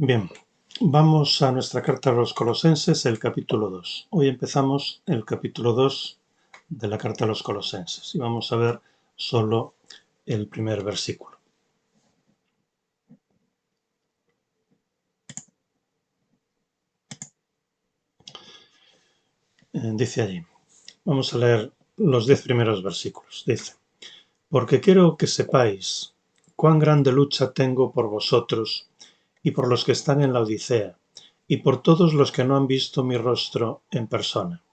Bien, vamos a nuestra carta a los Colosenses, el capítulo 2. Hoy empezamos el capítulo 2 de la carta a los Colosenses y vamos a ver solo el primer versículo. Dice allí, vamos a leer los 10 primeros versículos. Dice, porque quiero que sepáis cuán grande lucha tengo por vosotros y por los que están en la Odisea y por todos los que no han visto mi rostro en persona,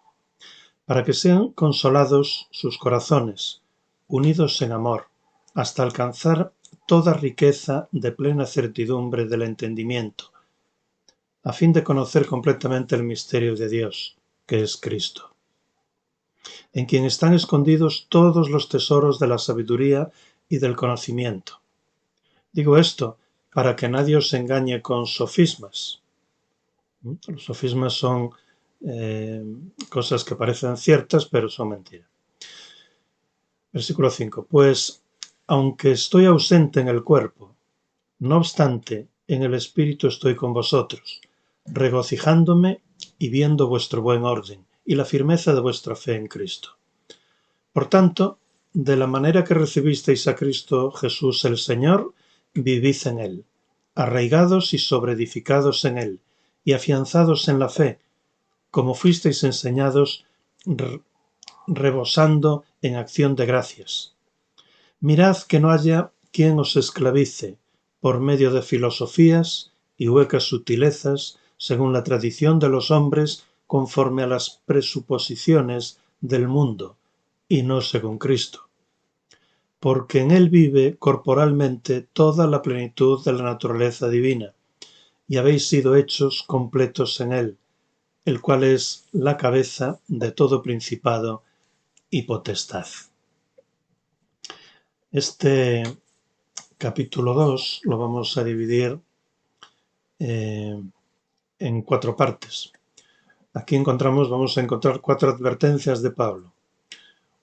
para que sean consolados sus corazones, unidos en amor, hasta alcanzar toda riqueza de plena certidumbre del entendimiento, a fin de conocer completamente el misterio de Dios, que es Cristo, en quien están escondidos todos los tesoros de la sabiduría y del conocimiento. Digo esto para que nadie os engañe con sofismas. Los sofismas son cosas que parecen ciertas, pero son mentiras. Versículo 5. Pues, aunque estoy ausente en el cuerpo, no obstante, en el espíritu estoy con vosotros, regocijándome y viendo vuestro buen orden y la firmeza de vuestra fe en Cristo. Por tanto, de la manera que recibisteis a Cristo Jesús el Señor, vivid en Él, arraigados y sobreedificados en Él, y afianzados en la fe, como fuisteis enseñados, rebosando en acción de gracias. Mirad que no haya quien os esclavice por medio de filosofías y huecas sutilezas, según la tradición de los hombres, conforme a las presuposiciones del mundo, y no según Cristo. Porque en Él vive corporalmente toda la plenitud de la naturaleza divina, y habéis sido hechos completos en Él, el cual es la cabeza de todo principado y potestad. Este capítulo 2 lo vamos a dividir en 4 partes. Aquí vamos a encontrar 4 advertencias de Pablo.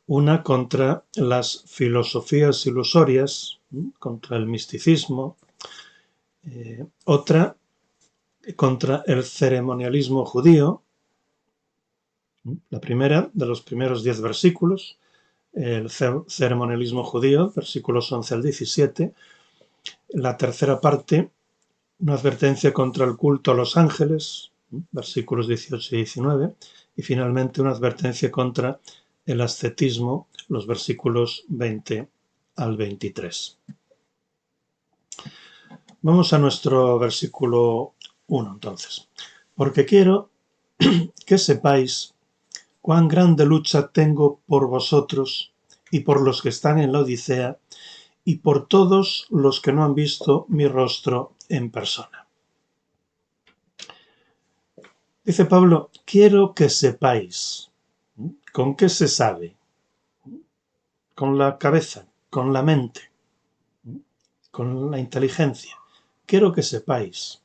Una contra las filosofías ilusorias, contra el misticismo. Otra contra el ceremonialismo judío. La primera, de los primeros 10 versículos, el ceremonialismo judío, versículos 11 al 17. La tercera parte, una advertencia contra el culto a los ángeles, versículos 18 y 19, y finalmente una advertencia contra el ascetismo, los versículos 20 al 23. Vamos a nuestro versículo 1 entonces. Porque quiero que sepáis cuán grande lucha tengo por vosotros y por los que están en la Odisea y por todos los que no han visto mi rostro en persona. Dice Pablo, quiero que sepáis. ¿Con qué se sabe? Con la cabeza, con la mente, con la inteligencia. Quiero que sepáis.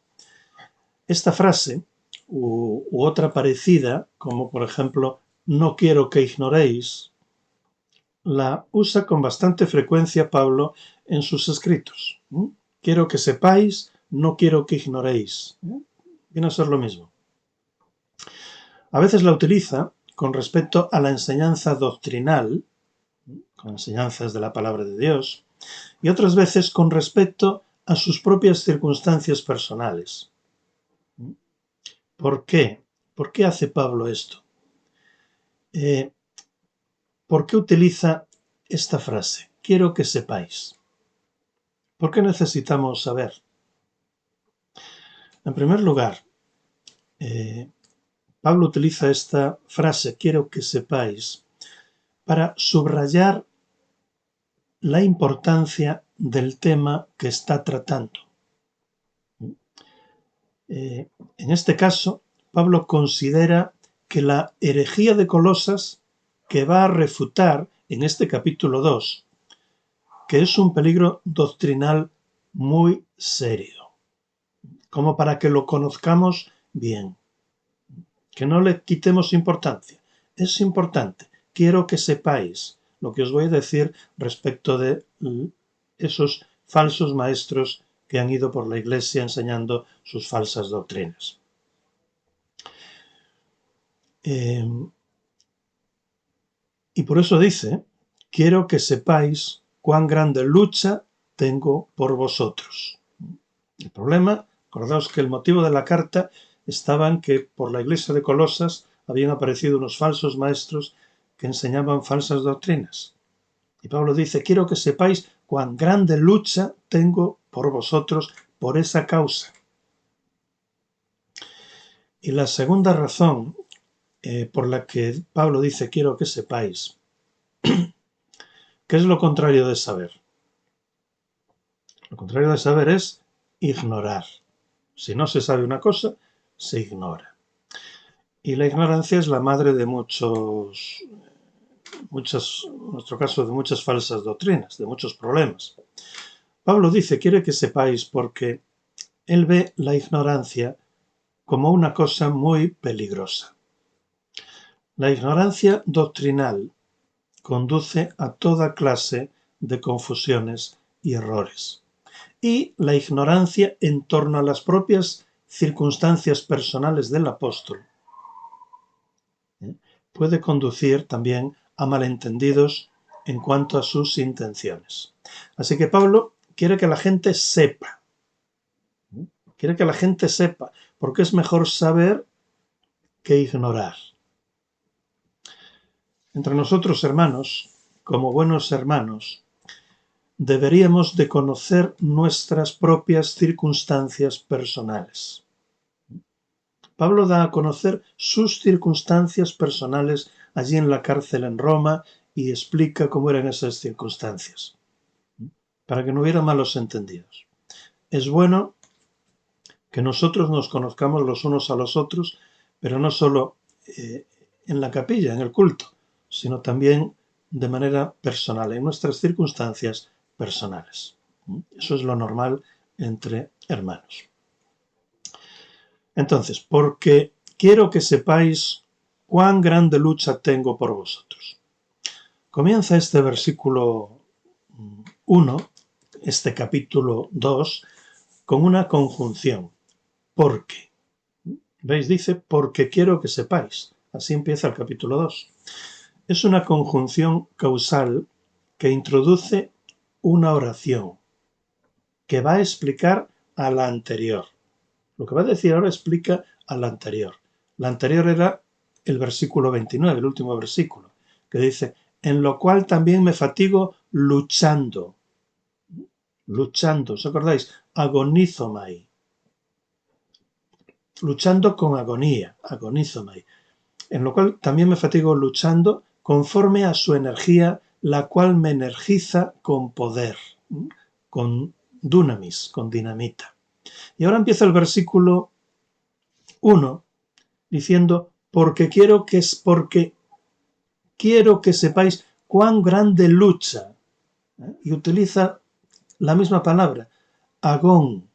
Esta frase u otra parecida, como por ejemplo, no quiero que ignoréis, la usa con bastante frecuencia Pablo en sus escritos. Quiero que sepáis, no quiero que ignoréis. Viene a ser lo mismo. A veces la utiliza con respecto a la enseñanza doctrinal, con enseñanzas de la palabra de Dios, y otras veces con respecto a sus propias circunstancias personales. ¿Por qué? ¿Por qué hace Pablo esto? ¿Por qué utiliza esta frase? Quiero que sepáis. ¿Por qué necesitamos saber? En primer lugar, Pablo utiliza esta frase, quiero que sepáis, para subrayar la importancia del tema que está tratando. En este caso, Pablo considera que la herejía de Colosas, que va a refutar en este capítulo 2, que es un peligro doctrinal muy serio, como para que lo conozcamos bien, que no le quitemos importancia. Es importante. Quiero que sepáis lo que os voy a decir respecto de esos falsos maestros que han ido por la Iglesia enseñando sus falsas doctrinas. Y por eso dice, quiero que sepáis cuán grande lucha tengo por vosotros. El problema, acordaos que el motivo de la carta estaba en que por la iglesia de Colosas habían aparecido unos falsos maestros que enseñaban falsas doctrinas. Y Pablo dice, quiero que sepáis cuán grande lucha tengo por vosotros por esa causa. Y la segunda razón por la que Pablo dice, quiero que sepáis, ¿qué es lo contrario de saber? Lo contrario de saber es ignorar. Si no se sabe una cosa, se ignora. Y la ignorancia es la madre de en nuestro caso, de muchas falsas doctrinas, de muchos problemas. Pablo dice, quiere que sepáis, porque él ve la ignorancia como una cosa muy peligrosa. La ignorancia doctrinal conduce a toda clase de confusiones y errores. Y la ignorancia en torno a las propias circunstancias personales del apóstol puede conducir también a malentendidos en cuanto a sus intenciones. Así que Pablo quiere que la gente sepa, porque es mejor saber que ignorar. Entre nosotros, hermanos, como buenos hermanos, deberíamos de conocer nuestras propias circunstancias personales. Pablo da a conocer sus circunstancias personales allí en la cárcel en Roma y explica cómo eran esas circunstancias, para que no hubiera malos entendidos. Es bueno que nosotros nos conozcamos los unos a los otros, pero no solo en la capilla, en el culto, sino también de manera personal, en nuestras circunstancias personales. Eso es lo normal entre hermanos. Entonces, porque quiero que sepáis cuán grande lucha tengo por vosotros. Comienza este versículo 1, este capítulo 2, con una conjunción. Porque. ¿Veis? Dice, porque quiero que sepáis. Así empieza el capítulo 2. Es una conjunción causal que introduce una oración que va a explicar a la anterior. Lo que va a decir ahora explica a la anterior. La anterior era el versículo 29, el último versículo, que dice, en lo cual también me fatigo luchando. Luchando, ¿os acordáis? Agonizomai. Luchando con agonía, agonizomai. En lo cual también me fatigo luchando conforme a su energía, la cual me energiza con poder, con dunamis, con dinamita. Y ahora empieza el versículo 1 diciendo, porque quiero que sepáis cuán grande lucha. Y utiliza la misma palabra, agón.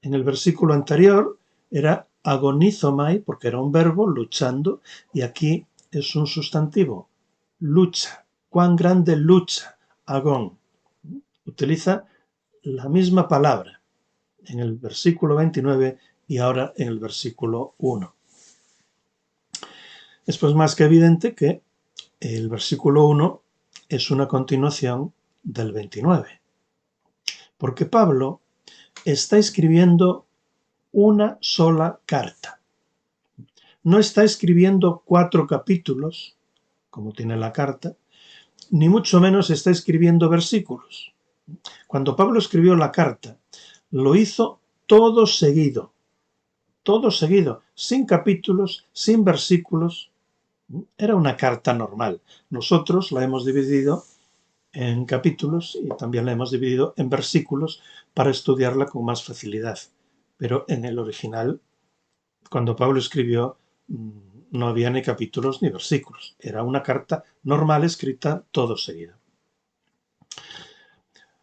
En el versículo anterior era agonizomai, porque era un verbo, luchando, y aquí es un sustantivo, lucha. Cuán grande lucha, agón. Utiliza la misma palabra en el versículo 29 y ahora en el versículo 1. Es pues más que evidente que el versículo 1 es una continuación del 29, porque Pablo está escribiendo una sola carta. No está escribiendo 4 capítulos, como tiene la carta, ni mucho menos está escribiendo versículos. Cuando Pablo escribió la carta, lo hizo todo seguido, sin capítulos, sin versículos. Era una carta normal. Nosotros la hemos dividido en capítulos y también la hemos dividido en versículos para estudiarla con más facilidad. Pero en el original, cuando Pablo escribió, no había ni capítulos ni versículos. Era una carta normal escrita todo seguido.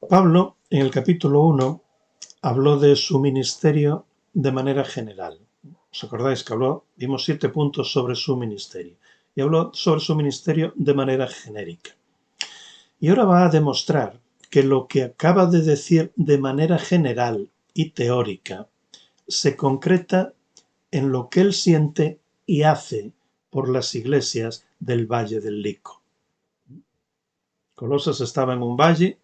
Pablo, en el capítulo 1, habló de su ministerio de manera general. ¿Os acordáis que vimos 7 puntos sobre su ministerio? Y habló sobre su ministerio de manera genérica. Y ahora va a demostrar que lo que acaba de decir de manera general y teórica se concreta en lo que él siente y hace por las iglesias del Valle del Lico. Colosas estaba en un valle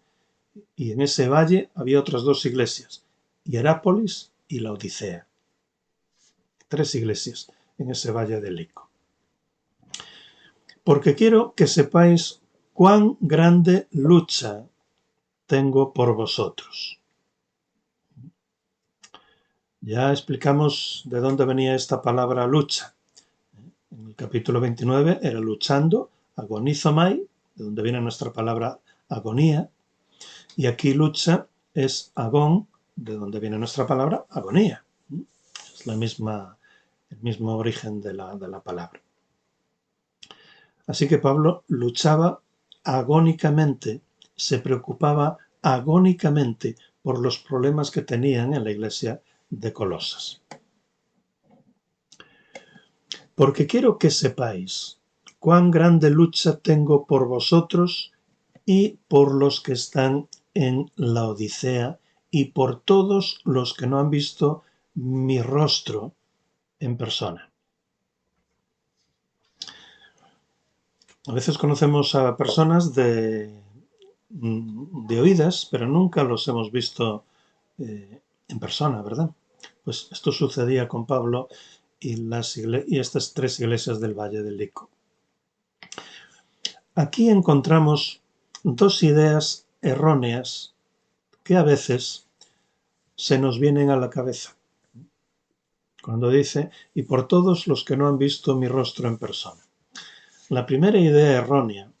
y en ese valle había otras dos iglesias, Hierápolis y la Odisea. 3 iglesias en ese Valle del Lico. Porque quiero que sepáis cuán grande lucha tengo por vosotros. Ya explicamos de dónde venía esta palabra lucha. En el capítulo 29 era luchando, agonizomai, de donde viene nuestra palabra agonía, y aquí lucha es agón, de donde viene nuestra palabra agonía. Es el mismo origen de la palabra. Así que Pablo luchaba agónicamente, se preocupaba agónicamente por los problemas que tenían en la iglesia de Colosas. Porque quiero que sepáis cuán grande lucha tengo por vosotros y por los que están en la Odisea y por todos los que no han visto mi rostro en persona. A veces conocemos a personas de oídas, pero nunca los hemos visto en persona, ¿verdad? Pues esto sucedía con Pablo y estas 3 iglesias del Valle del Lico. Aquí encontramos 2 ideas erróneas que a veces se nos vienen a la cabeza. Cuando dice, y por todos los que no han visto mi rostro en persona. La primera idea errónea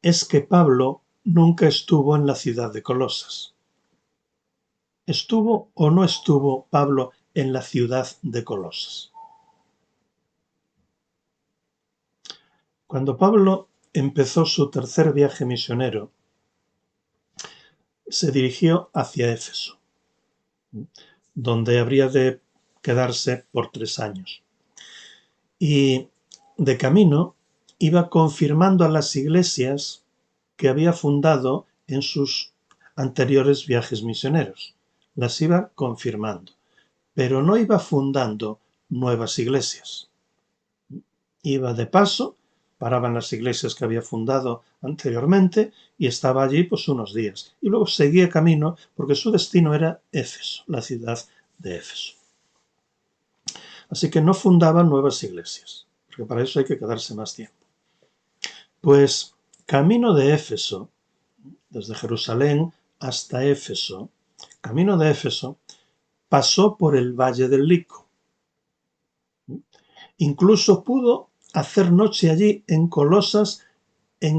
es que Pablo nunca estuvo en la ciudad de Colosas. ¿Estuvo o no estuvo Pablo en la ciudad de Colosas? Cuando Pablo empezó su tercer viaje misionero, se dirigió hacia Éfeso, donde habría de quedarse por 3 años. Y de camino iba confirmando a las iglesias que había fundado en sus anteriores viajes misioneros. Las iba confirmando, pero no iba fundando nuevas iglesias. Iba de paso, paraba en las iglesias que había fundado anteriormente y estaba allí pues unos días. Y luego seguía camino porque su destino era Éfeso, la ciudad de Éfeso. Así que no fundaba nuevas iglesias, porque para eso hay que quedarse más tiempo. Pues camino de Éfeso, desde Jerusalén hasta Éfeso, camino de Éfeso, pasó por el Valle del Lico. Incluso pudo hacer noche allí en Colosas, en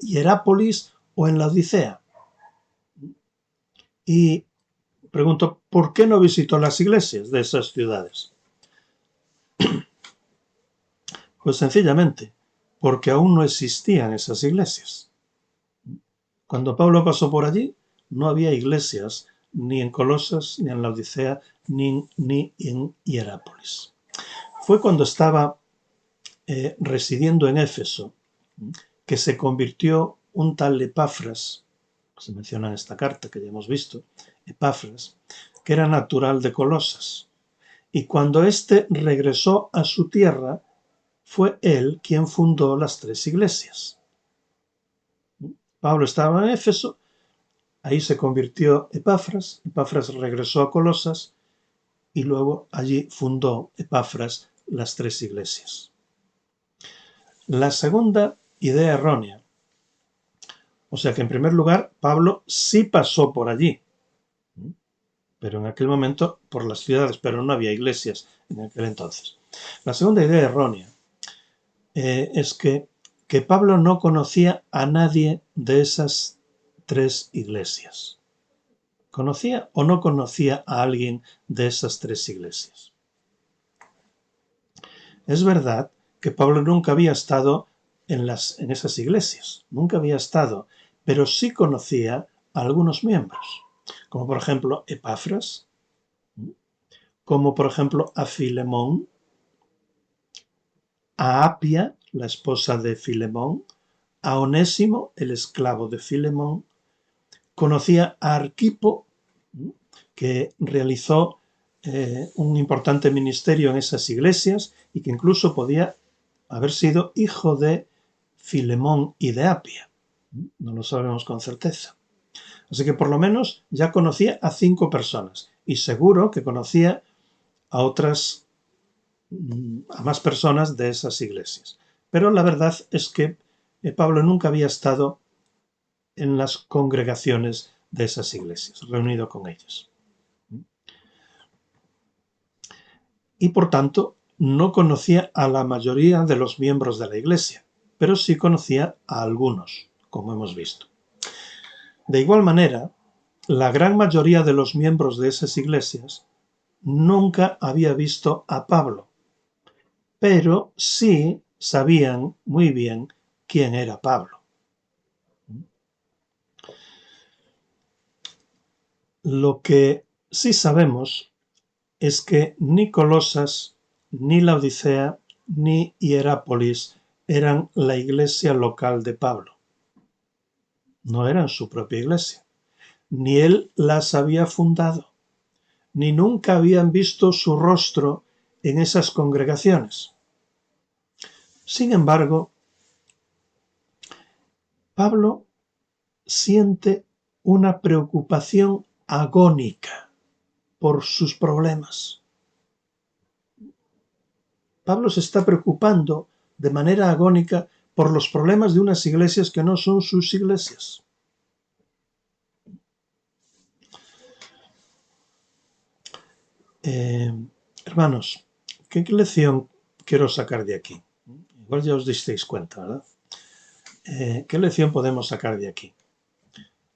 Hierápolis o en la Odisea. Y pregunto, ¿por qué no visitó las iglesias de esas ciudades? Pues sencillamente, porque aún no existían esas iglesias. Cuando Pablo pasó por allí, no había iglesias ni en Colosas, ni en la Odisea, ni en Hierápolis. Fue cuando estaba residiendo en Éfeso que se convirtió un tal Epafras, que se menciona en esta carta que ya hemos visto, Epafras, que era natural de Colosas. Y cuando éste regresó a su tierra, fue él quien fundó las 3 iglesias. Pablo estaba en Éfeso, ahí se convirtió Epafras regresó a Colosas y luego allí fundó Epafras las 3 iglesias. La segunda idea errónea, o sea que en primer lugar Pablo sí pasó por allí, pero en aquel momento por las ciudades, pero no había iglesias en aquel entonces. La segunda idea errónea es que Pablo no conocía a nadie de esas 3 iglesias. ¿Conocía o no conocía a alguien de esas 3 iglesias? Es verdad que Pablo nunca había estado en esas iglesias, nunca había estado, pero sí conocía a algunos miembros, como por ejemplo Epafras, como por ejemplo a Filemón, a Apia, la esposa de Filemón, a Onésimo, el esclavo de Filemón, conocía a Arquipo, que realizó un importante ministerio en esas iglesias y que incluso podía haber sido hijo de Filemón y de Apia. No lo sabemos con certeza. Así que por lo menos ya conocía a 5 personas y seguro que conocía a más personas de esas iglesias. Pero la verdad es que Pablo nunca había estado en las congregaciones de esas iglesias, reunido con ellas. Y por tanto no conocía a la mayoría de los miembros de la iglesia, pero sí conocía a algunos, como hemos visto. De igual manera, la gran mayoría de los miembros de esas iglesias nunca había visto a Pablo, pero sí sabían muy bien quién era Pablo. Lo que sí sabemos es que ni Colosas, ni Laodicea, ni Hierápolis eran la iglesia local de Pablo. No eran su propia iglesia. Ni él las había fundado, ni nunca habían visto su rostro en esas congregaciones. Sin embargo, Pablo siente una preocupación agónica por sus problemas. Pablo se está preocupando de manera agónica por los problemas de unas iglesias que no son sus iglesias. Hermanos, ¿qué lección quiero sacar de aquí? Igual ya os disteis cuenta, ¿verdad? ¿Qué lección podemos sacar de aquí?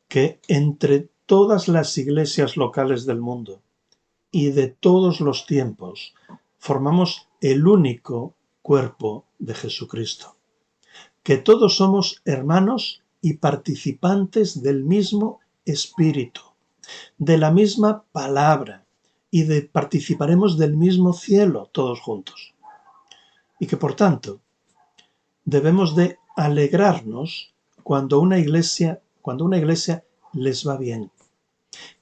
Que entre todas las iglesias locales del mundo y de todos los tiempos formamos el único cuerpo de Jesucristo. Que todos somos hermanos y participantes del mismo Espíritu, de la misma palabra y participaremos del mismo cielo todos juntos. Y que por tanto debemos de alegrarnos cuando una iglesia les va bien.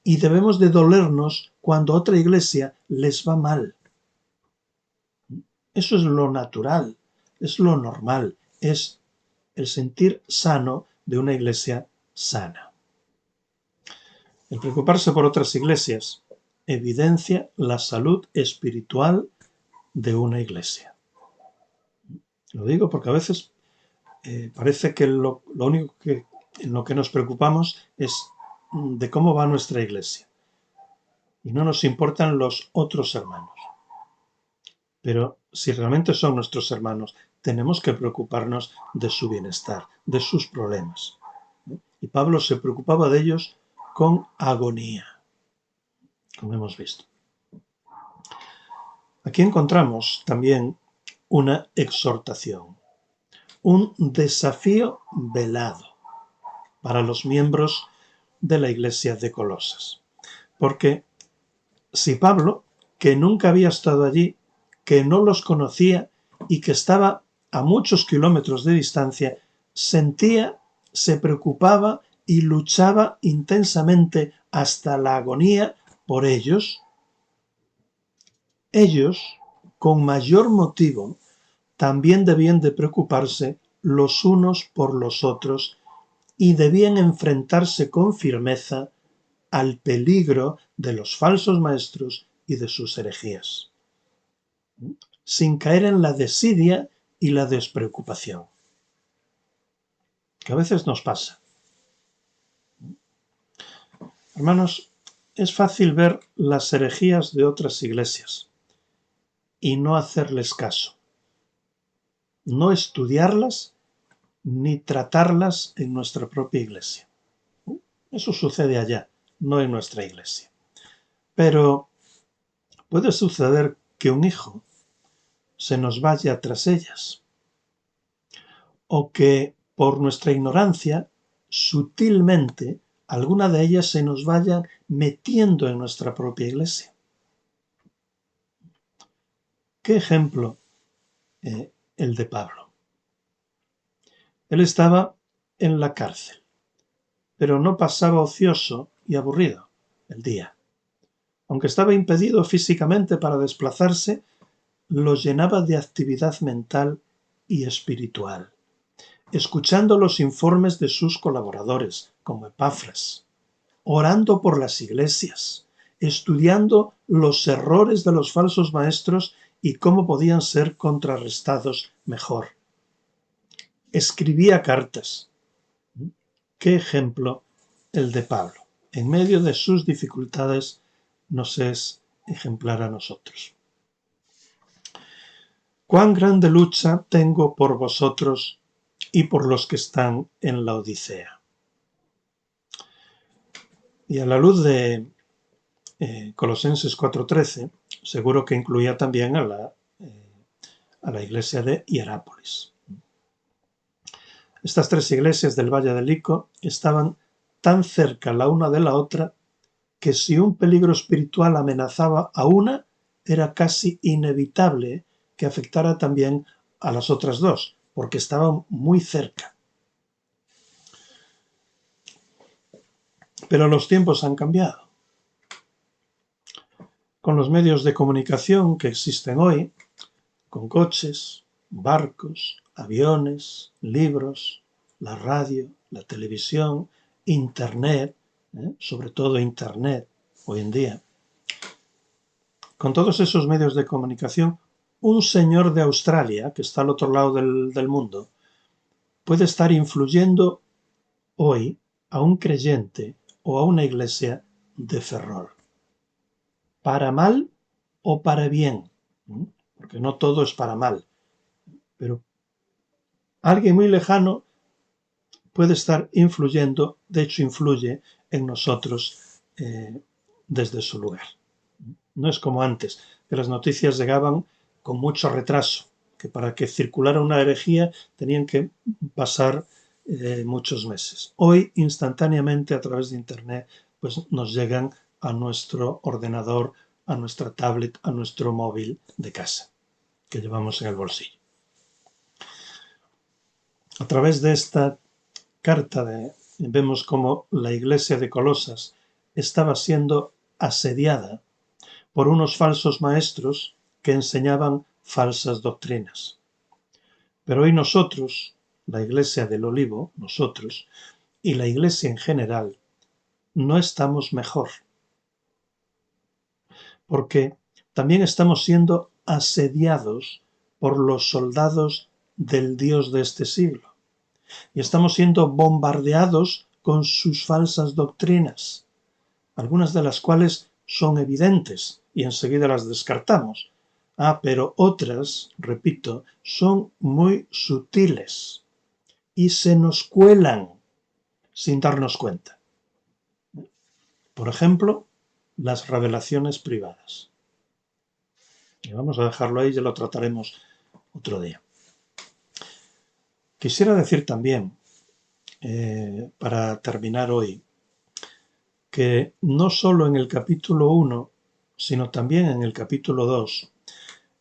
Y debemos de dolernos cuando otra iglesia les va mal. Eso es lo natural, es lo normal, es el sentir sano de una iglesia sana. El preocuparse por otras iglesias evidencia la salud espiritual de una iglesia. Lo digo porque a veces parece que lo único en lo que nos preocupamos es de cómo va nuestra iglesia. Y no nos importan los otros hermanos. Pero si realmente son nuestros hermanos, tenemos que preocuparnos de su bienestar, de sus problemas. Y Pablo se preocupaba de ellos con agonía, como hemos visto. Aquí encontramos también una exhortación, un desafío velado para los miembros de la iglesia de Colosas. Porque si Pablo, que nunca había estado allí, que no los conocía y que estaba a muchos kilómetros de distancia, sentía, se preocupaba y luchaba intensamente hasta la agonía por ellos, con mayor motivo, también debían de preocuparse los unos por los otros y debían enfrentarse con firmeza al peligro de los falsos maestros y de sus herejías, sin caer en la desidia y la despreocupación, que a veces nos pasa. Hermanos, es fácil ver las herejías de otras iglesias y no hacerles caso, no estudiarlas ni tratarlas en nuestra propia iglesia. Eso sucede allá, no en nuestra iglesia. Pero puede suceder que un hijo se nos vaya tras ellas, o que por nuestra ignorancia, sutilmente, alguna de ellas se nos vaya metiendo en nuestra propia iglesia. ¿Qué ejemplo el de Pablo? Él estaba en la cárcel, pero no pasaba ocioso y aburrido el día. Aunque estaba impedido físicamente para desplazarse, lo llenaba de actividad mental y espiritual, escuchando los informes de sus colaboradores, como Epafras, orando por las iglesias, estudiando los errores de los falsos maestros y cómo podían ser contrarrestados mejor. Escribía cartas. ¿Qué ejemplo el de Pablo? En medio de sus dificultades nos es ejemplar a nosotros. Cuán grande lucha tengo por vosotros y por los que están en la Odisea. Y a la luz de Colosenses 4:13, seguro que incluía también a la iglesia de Hierápolis. Estas tres iglesias del Valle del Lico estaban tan cerca la una de la otra que si un peligro espiritual amenazaba a una, era casi inevitable que afectara también a las otras dos, porque estaban muy cerca. Pero los tiempos han cambiado. Con los medios de comunicación que existen hoy, con coches, barcos, aviones, libros, la radio, la televisión, Internet, sobre todo Internet hoy en día. Con todos esos medios de comunicación, un señor de Australia, que está al otro lado del mundo, puede estar influyendo hoy a un creyente o a una iglesia de Ferrol. Para mal o para bien, porque no todo es para mal, pero alguien muy lejano puede estar influyendo, de hecho influye en nosotros desde su lugar. No es como antes, que las noticias llegaban con mucho retraso, que para que circulara una herejía tenían que pasar muchos meses. Hoy, instantáneamente, a través de Internet, pues nos llegan a nuestro ordenador, a nuestra tablet, a nuestro móvil de casa, que llevamos en el bolsillo. A través de esta carta vemos cómo la iglesia de Colosas estaba siendo asediada por unos falsos maestros que enseñaban falsas doctrinas. Pero hoy nosotros, la iglesia del Olivo, nosotros, y la iglesia en general, no estamos mejor. Porque también estamos siendo asediados por los soldados del Dios de este siglo. Y estamos siendo bombardeados con sus falsas doctrinas, algunas de las cuales son evidentes y enseguida las descartamos. Pero otras, repito, son muy sutiles y se nos cuelan sin darnos cuenta. Por ejemplo, las revelaciones privadas. Y vamos a dejarlo ahí, ya lo trataremos otro día. Quisiera decir también, para terminar hoy, que no solo en el capítulo 1, sino también en el capítulo 2,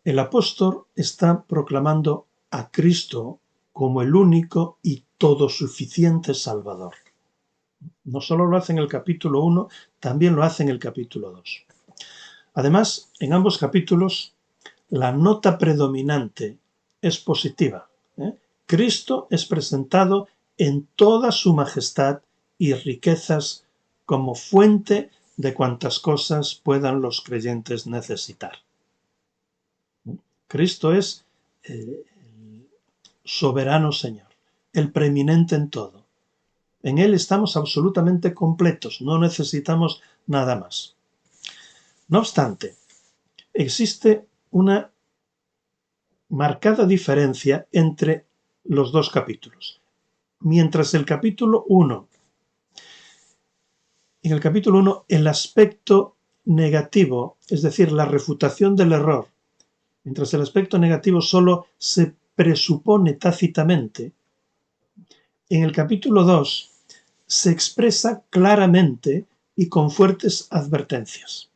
el apóstol está proclamando a Cristo como el único y todo suficiente Salvador. No solo lo hace en el capítulo 1, también lo hace en el capítulo 2. Además, en ambos capítulos, la nota predominante es positiva. Cristo es presentado en toda su majestad y riquezas como fuente de cuantas cosas puedan los creyentes necesitar. Cristo es el soberano Señor, el preeminente en todo. En Él estamos absolutamente completos, no necesitamos nada más. No obstante, existe una marcada diferencia entre los dos capítulos. Mientras el capítulo 1, en el capítulo 1, el aspecto negativo, es decir, la refutación del error, mientras el aspecto negativo solo se presupone tácitamente, en el capítulo 2 se expresa claramente y con fuertes advertencias.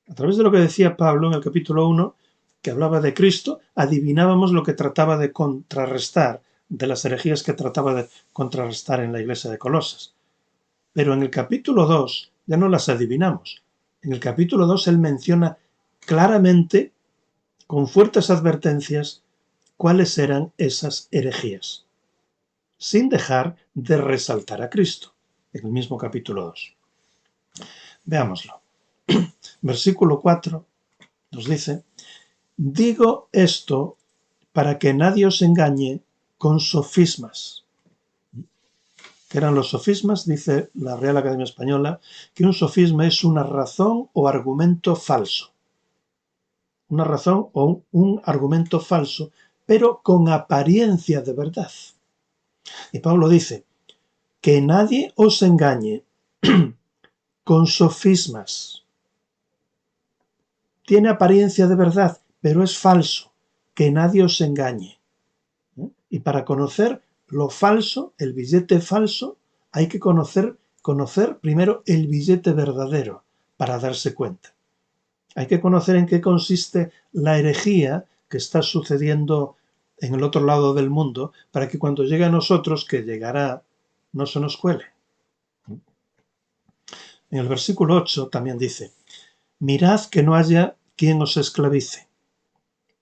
A través de lo que decía Pablo en el capítulo 1, que hablaba de Cristo, adivinábamos lo que trataba de contrarrestar de las herejías que trataba de contrarrestar en la iglesia de Colosas. Pero en el capítulo 2 ya no las adivinamos. En el capítulo 2 él menciona claramente, con fuertes advertencias, cuáles eran esas herejías, sin dejar de resaltar a Cristo, en el mismo capítulo 2. Veámoslo. Versículo 4 nos dice: digo esto para que nadie os engañe con sofismas. ¿Qué eran los sofismas? Dice la Real Academia Española que un sofisma es una razón o argumento falso. Una razón o un argumento falso, pero con apariencia de verdad. Y Pablo dice: que nadie os engañe con sofismas. Tiene apariencia de verdad, pero es falso. Que nadie os engañe. Y para conocer lo falso, el billete falso, hay que conocer primero el billete verdadero para darse cuenta. Hay que conocer en qué consiste la herejía que está sucediendo en el otro lado del mundo, para que cuando llegue a nosotros, que llegará, no se nos cuele. En el versículo 8 también dice: mirad que no haya quien os esclavice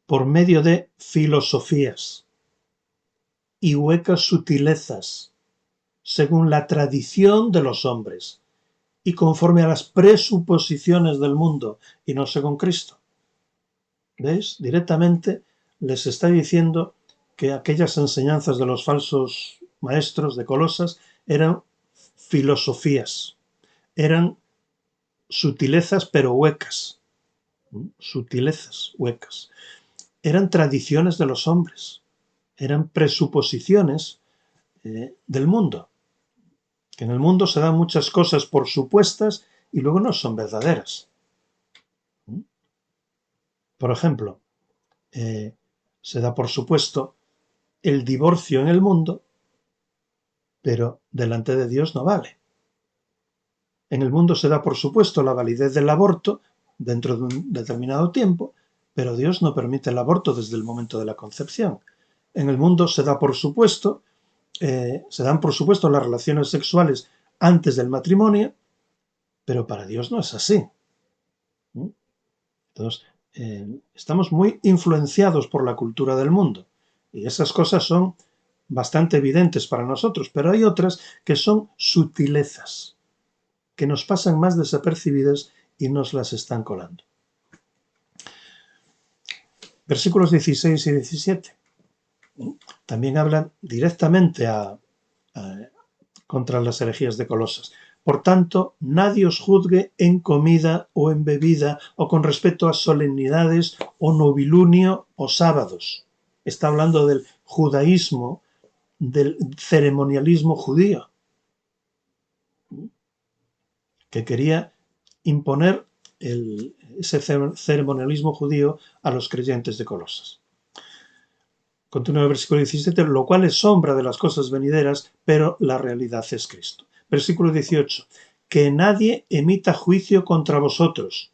por medio de filosofías y huecas sutilezas, según la tradición de los hombres, y conforme a las presuposiciones del mundo, y no según Cristo. ¿Veis? Directamente les está diciendo que aquellas enseñanzas de los falsos maestros de Colosas eran filosofías, eran sutilezas pero huecas, sutilezas huecas, eran tradiciones de los hombres, eran presuposiciones del mundo. Que en el mundo se dan muchas cosas por supuestas y luego no son verdaderas. Por ejemplo, se da por supuesto el divorcio en el mundo, pero delante de Dios no vale. En el mundo se da por supuesto la validez del aborto dentro de un determinado tiempo, pero Dios no permite el aborto desde el momento de la concepción. En el mundo se da por supuesto, se dan por supuesto las relaciones sexuales antes del matrimonio, pero para Dios no es así. Entonces, estamos muy influenciados por la cultura del mundo y esas cosas son bastante evidentes para nosotros, pero hay otras que son sutilezas, que nos pasan más desapercibidas y nos las están colando. Versículos 16 y 17 también hablan directamente contra las herejías de Colosas. Por tanto, nadie os juzgue en comida o en bebida o con respecto a solemnidades o novilunio o sábados. Está hablando del judaísmo, del ceremonialismo judío, que quería imponer ese ceremonialismo judío a los creyentes de Colosas. Continúa el versículo 17, lo cual es sombra de las cosas venideras, pero la realidad es Cristo. Versículo 18, que nadie emita juicio contra vosotros,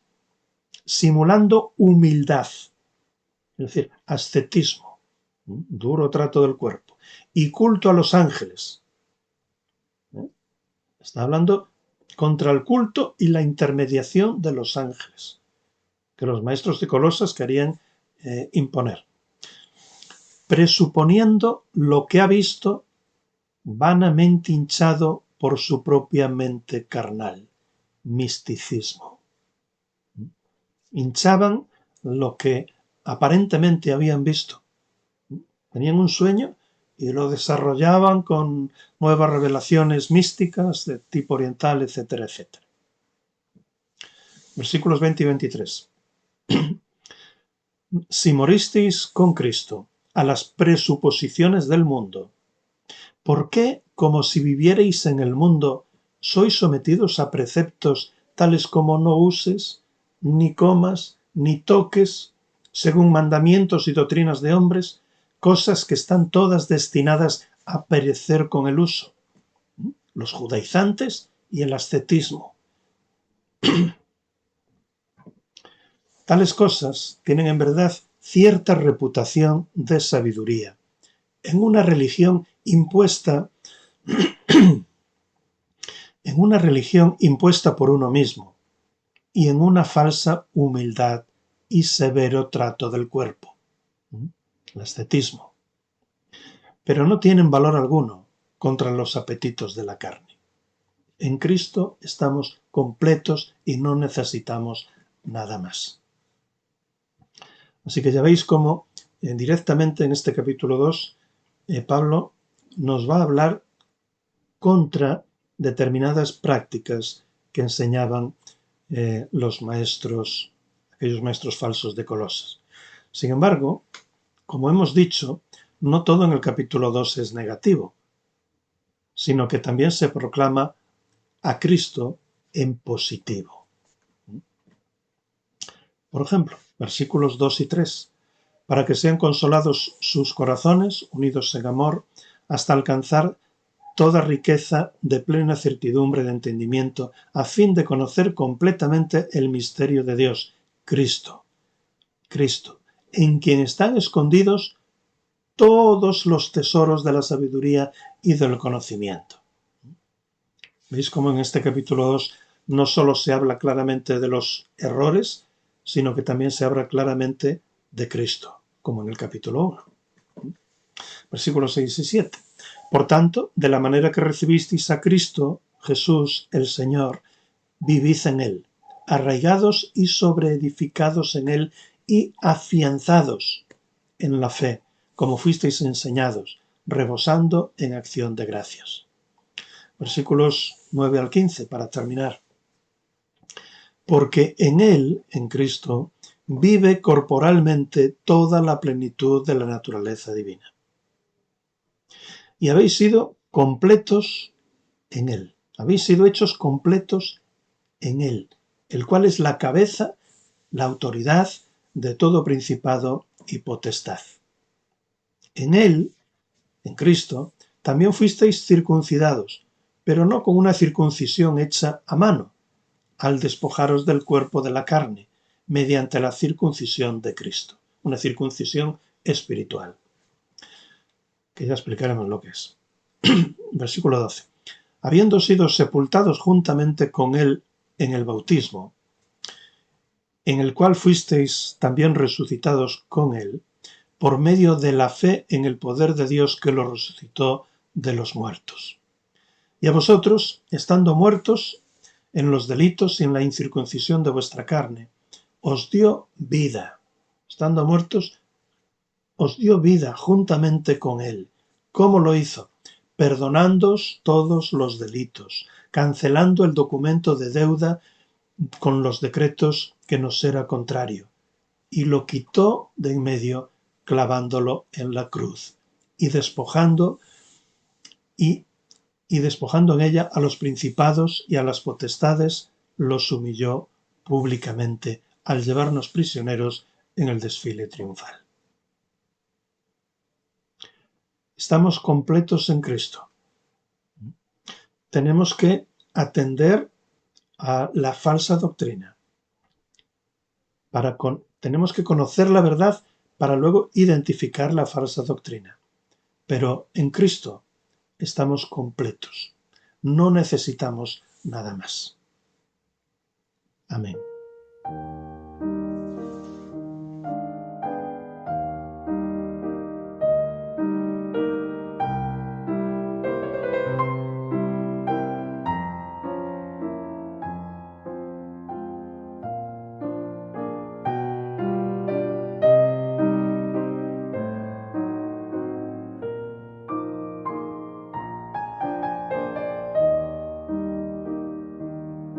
simulando humildad, es decir, ascetismo, duro trato del cuerpo, y culto a los ángeles. Está hablando contra el culto y la intermediación de los ángeles, que los maestros de Colosas querían imponer. Presuponiendo lo que ha visto, vanamente hinchado por su propia mente carnal, misticismo. Hinchaban lo que aparentemente habían visto. Tenían un sueño y lo desarrollaban con nuevas revelaciones místicas de tipo oriental, etcétera, etcétera. Versículos 20 y 23. Si moristeis con Cristo a las presuposiciones del mundo, ¿por qué, como si vivierais en el mundo, sois sometidos a preceptos tales como no uses, ni comas, ni toques, según mandamientos y doctrinas de hombres, cosas que están todas destinadas a perecer con el uso? Los judaizantes y el ascetismo. Tales cosas tienen en verdad cierta reputación de sabiduría, en una religión impuesta, en una religión impuesta por uno mismo y en una falsa humildad y severo trato del cuerpo, el ascetismo. Pero no tienen valor alguno contra los apetitos de la carne. En Cristo estamos completos y no necesitamos nada más. Así que ya veis cómo directamente en este capítulo 2 Pablo nos va a hablar contra determinadas prácticas que enseñaban los maestros, aquellos maestros falsos de Colosas. Sin embargo, como hemos dicho, no todo en el capítulo 2 es negativo, sino que también se proclama a Cristo en positivo. Por ejemplo, versículos 2 y 3, para que sean consolados sus corazones, unidos en amor, hasta alcanzar toda riqueza de plena certidumbre de entendimiento, a fin de conocer completamente el misterio de Dios, Cristo, en quien están escondidos todos los tesoros de la sabiduría y del conocimiento. ¿Veis cómo en este capítulo 2 no solo se habla claramente de los errores, sino que también se habla claramente de Cristo, como en el capítulo 1? Versículos 6 y 7. Por tanto, de la manera que recibisteis a Cristo, Jesús, el Señor, vivid en Él, arraigados y sobreedificados en Él y afianzados en la fe, como fuisteis enseñados, rebosando en acción de gracias. Versículos 9 al 15, para terminar. Porque en Él, en Cristo, vive corporalmente toda la plenitud de la naturaleza divina. Y habéis sido completos en Él. Habéis sido hechos completos en Él, el cual es la cabeza, la autoridad de todo principado y potestad. En Él, en Cristo, también fuisteis circuncidados, pero no con una circuncisión hecha a mano, al despojaros del cuerpo de la carne, mediante la circuncisión de Cristo, una circuncisión espiritual, que ya explicaremos lo que es. Versículo 12. Habiendo sido sepultados juntamente con Él en el bautismo, en el cual fuisteis también resucitados con Él, por medio de la fe en el poder de Dios que lo resucitó de los muertos. Y a vosotros, estando muertos en los delitos y en la incircuncisión de vuestra carne, os dio vida. Estando muertos, os dio vida juntamente con Él. ¿Cómo lo hizo? Perdonándoos todos los delitos, cancelando el documento de deuda con los decretos que nos era contrario, y lo quitó de en medio, clavándolo en la cruz, y despojando en ella a los principados y a las potestades, los humilló públicamente al llevarnos prisioneros en el desfile triunfal. Estamos completos en Cristo. Tenemos que atender a la falsa doctrina. Tenemos que conocer la verdad para luego identificar la falsa doctrina. Pero en Cristo estamos completos. No necesitamos nada más. Amén.